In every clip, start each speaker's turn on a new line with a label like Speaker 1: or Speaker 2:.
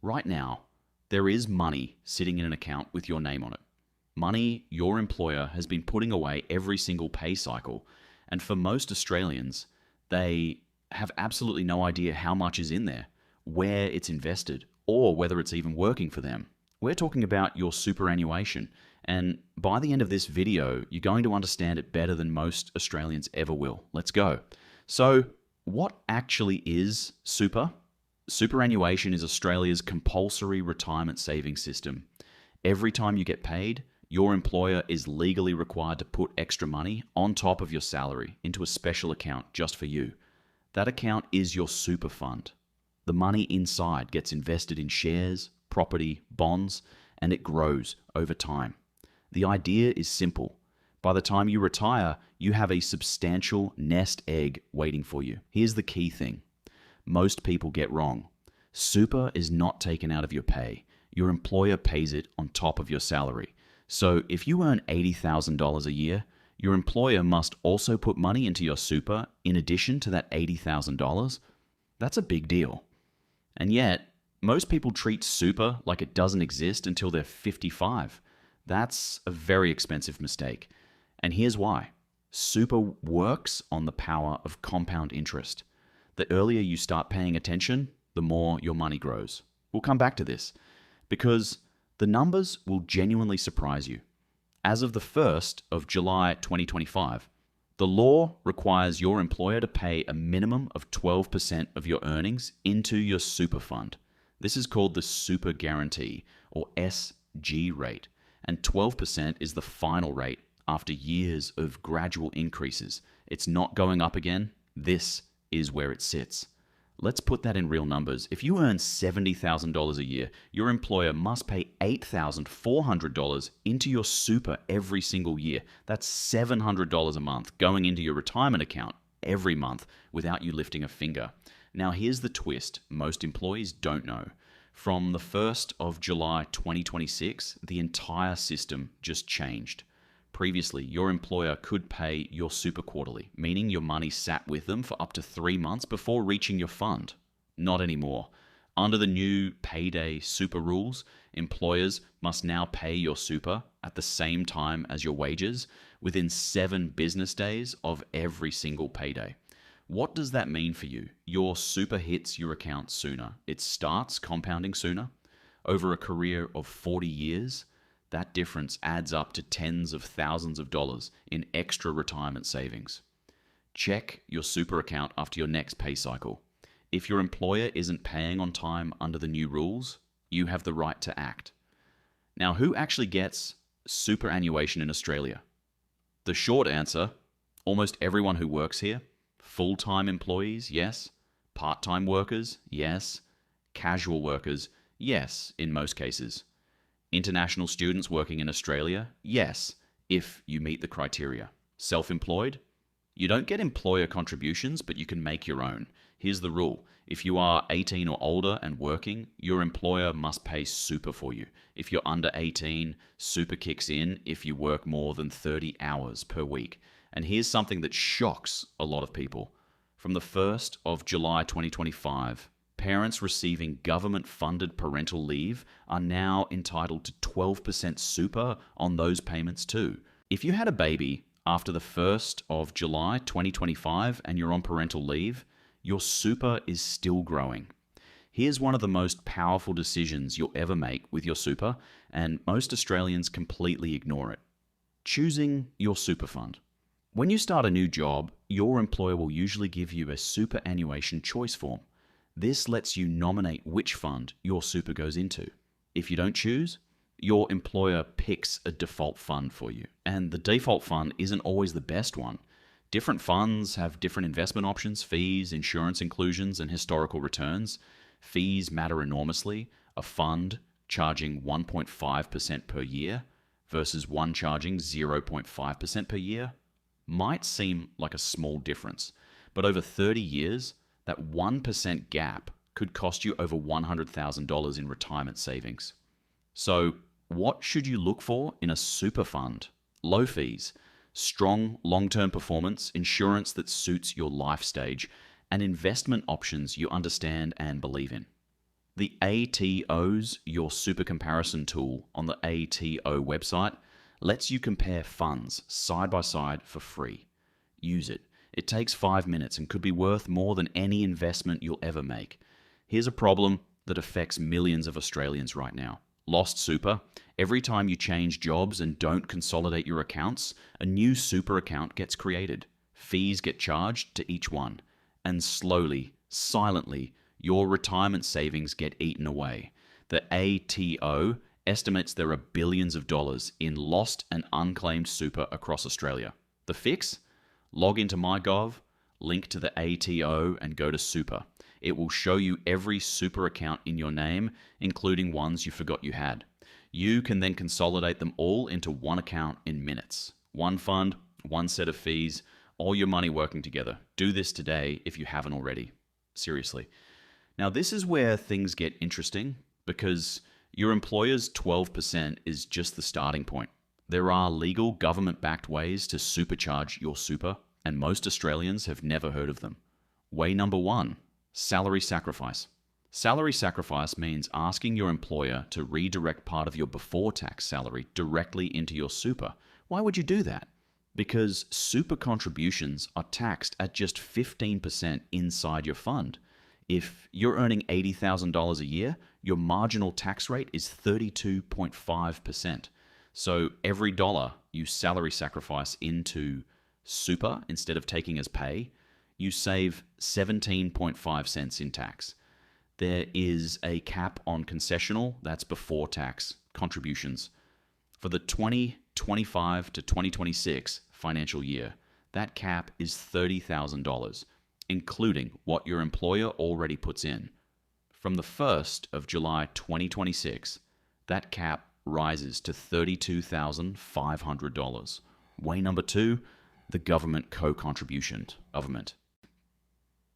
Speaker 1: Right now, there is money sitting in an account with your name on it. Money your employer has been putting away every single pay cycle. And for most Australians, they have absolutely no idea how much is in there, where it's invested, or whether it's even working for them. We're talking about your superannuation. And by the end of this video, you're going to understand it better than most Australians ever will. Let's go. So, what actually is super? Superannuation is Australia's compulsory retirement savings system. Every time you get paid, your employer is legally required to put extra money on top of your salary into a special account just for you. That account is your super fund. The money inside gets invested in shares, property, bonds, and it grows over time. The idea is simple. By the time you retire, you have a substantial nest egg waiting for you. Here's the key thing. Most people get wrong. Super is not taken out of your pay. Your employer pays it on top of your salary. So if you earn $80,000 a year, your employer must also put money into your super in addition to that $80,000. That's a big deal. And yet, most people treat super like it doesn't exist until they're 55. That's a very expensive mistake. And here's why. Super works on the power of compound interest. The earlier you start paying attention, the more your money grows. We'll come back to this because the numbers will genuinely surprise you. As of the 1st of July 2025, the law requires your employer to pay a minimum of 12% of your earnings into your super fund. This is called the Super Guarantee, or SG rate, and 12% is the final rate after years of gradual increases. It's not going up again. This is where it sits. Let's put that in real numbers. If you earn $70,000 a year, your employer must pay $8,400 into your super every single year. That's $700 a month going into your retirement account every month without you lifting a finger. Now, here's the twist most employees don't know. From the 1st of July 2026, the entire system just changed. Previously, your employer could pay your super quarterly, meaning your money sat with them for up to 3 months before reaching your fund. Not anymore. Under the new Payday Super rules, employers must now pay your super at the same time as your wages within 7 business days of every single payday. What does that mean for you? Your super hits your account sooner. It starts compounding sooner. Over a career of 40 years, that difference adds up to tens of thousands of dollars in extra retirement savings. Check your super account after your next pay cycle. If your employer isn't paying on time under the new rules, you have the right to act. Now, who actually gets superannuation in Australia? The short answer, almost everyone who works here. Full-time employees, yes. Part-time workers, yes. Casual workers, yes, in most cases. International students working in Australia, yes, if you meet the criteria. Self-employed? You don't get employer contributions, but you can make your own. Here's the rule. If you are 18 or older and working, your employer must pay super for you. If you're under 18, super kicks in if you work more than 30 hours per week. And here's something that shocks a lot of people. From the 1st of July 2025, parents receiving government-funded parental leave are now entitled to 12% super on those payments too. If you had a baby after the 1st of July 2025 and you're on parental leave, your super is still growing. Here's one of the most powerful decisions you'll ever make with your super, and most Australians completely ignore it. Choosing your super fund. When you start a new job, your employer will usually give you a superannuation choice form. This lets you nominate which fund your super goes into. If you don't choose, your employer picks a default fund for you. And the default fund isn't always the best one. Different funds have different investment options, fees, insurance inclusions, and historical returns. Fees matter enormously. A fund charging 1.5% per year versus one charging 0.5% per year might seem like a small difference, but over 30 years, that 1% gap could cost you over $100,000 in retirement savings. So, what should you look for in a super fund? Low fees, strong long-term performance, insurance that suits your life stage, and investment options you understand and believe in. The ATO's YourSuper comparison tool on the ATO website lets you compare funds side by side for free. Use it. It takes 5 minutes and could be worth more than any investment you'll ever make. Here's a problem that affects millions of Australians right now. Lost super. Every time you change jobs and don't consolidate your accounts, a new super account gets created. Fees get charged to each one. And slowly, silently, your retirement savings get eaten away. The ATO estimates there are billions of dollars in lost and unclaimed super across Australia. The fix? Log into myGov, link to the ATO, and go to Super. It will show you every super account in your name, including ones you forgot you had. You can then consolidate them all into one account in minutes. One fund, one set of fees, all your money working together. Do this today if you haven't already. Seriously. Now, this is where things get interesting because your employer's 12% is just the starting point. There are legal government-backed ways to supercharge your super, and most Australians have never heard of them. Way number 1, salary sacrifice. Salary sacrifice means asking your employer to redirect part of your before-tax salary directly into your super. Why would you do that? Because super contributions are taxed at just 15% inside your fund. If you're earning $80,000 a year, your marginal tax rate is 32.5%. So every dollar you salary sacrifice into super instead of taking as pay, you save 17.5 cents in tax. There is a cap on concessional, that's before tax, contributions. For the 2025 to 2026 financial year, that cap is $30,000, including what your employer already puts in. From the 1st of July 2026, that cap rises to $32,500. Way number 2, the government co-contribution.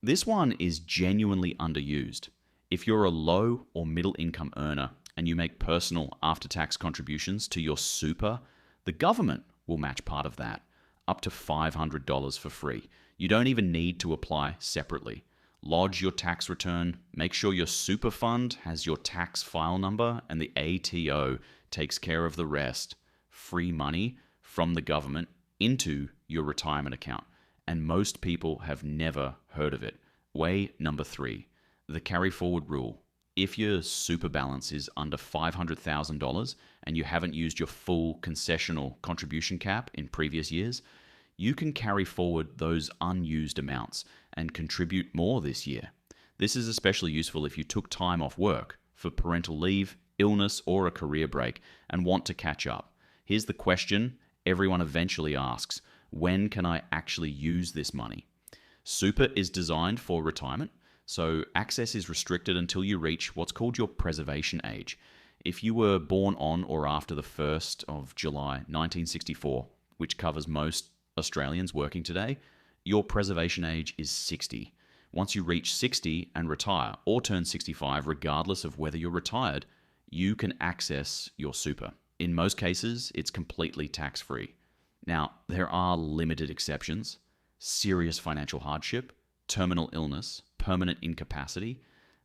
Speaker 1: This one is genuinely underused. If you're a low or middle income earner and you make personal after-tax contributions to your super, the government will match part of that, up to $500 for free. You don't even need to apply separately. Lodge your tax return, make sure your super fund has your tax file number, and the ATO takes care of the rest. Free money from the government into your retirement account. And most people have never heard of it. Way number 3, the carry forward rule. If your super balance is under $500,000 and you haven't used your full concessional contribution cap in previous years, you can carry forward those unused amounts and contribute more this year. This is especially useful if you took time off work for parental leave, illness, or a career break and want to catch up. Here's the question everyone eventually asks: when can I actually use this money? Super is designed for retirement, so access is restricted until you reach what's called your preservation age. If you were born on or after the 1st of July 1964, which covers most Australians working today, your preservation age is 60. Once you reach 60 and retire, or turn 65, regardless of whether you're retired, you can access your super. In most cases, it's completely tax-free. Now, there are limited exceptions: serious financial hardship, terminal illness, permanent incapacity.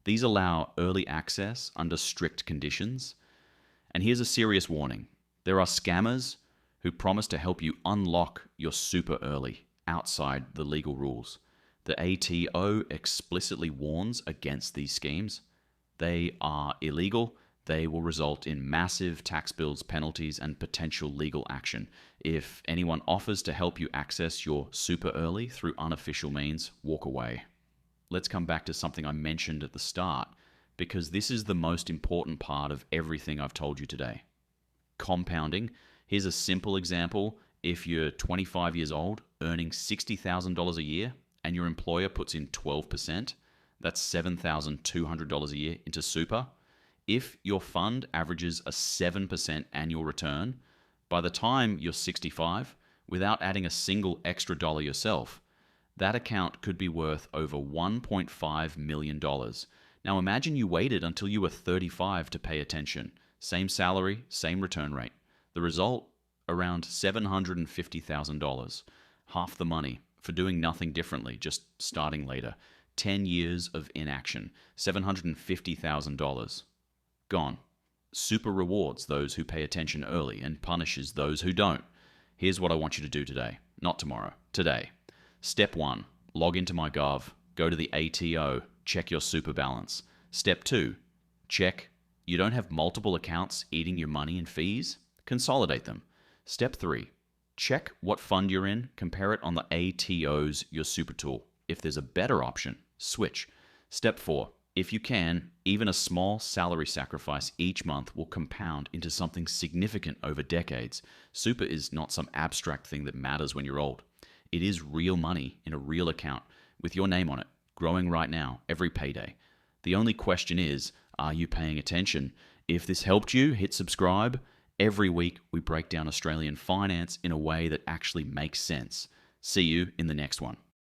Speaker 1: These allow early access under strict conditions. And here's a serious warning: there are scammers who promise to help you unlock your super early, outside the legal rules. The ATO explicitly warns against these schemes. They are illegal. They will result in massive tax bills, penalties, and potential legal action. If anyone offers to help you access your super early through unofficial means, walk away. Let's come back to something I mentioned at the start, because this is the most important part of everything I've told you today. Compounding. Here's a simple example. If you're 25 years old, earning $60,000 a year, and your employer puts in 12%, that's $7,200 a year into super. If your fund averages a 7% annual return, by the time you're 65, without adding a single extra dollar yourself, that account could be worth over $1.5 million. Now imagine you waited until you were 35 to pay attention. Same salary, same return rate. The result, around $750,000. Half the money for doing nothing differently, just starting later. 10 years of inaction, $750,000. Gone. Super rewards those who pay attention early and punishes those who don't. Here's what I want you to do today, not tomorrow, today. Step 1, log into myGov, go to the ATO, check your super balance. Step 2, check you don't have multiple accounts eating your money and fees? Consolidate them. Step 3, check what fund you're in, compare it on the ATO's YourSuper tool. If there's a better option, switch. Step 4, if you can, even a small salary sacrifice each month will compound into something significant over decades. Super is not some abstract thing that matters when you're old. It is real money in a real account with your name on it, growing right now, every payday. The only question is, are you paying attention? If this helped you, hit subscribe. Every week, we break down Australian finance in a way that actually makes sense. See you in the next one.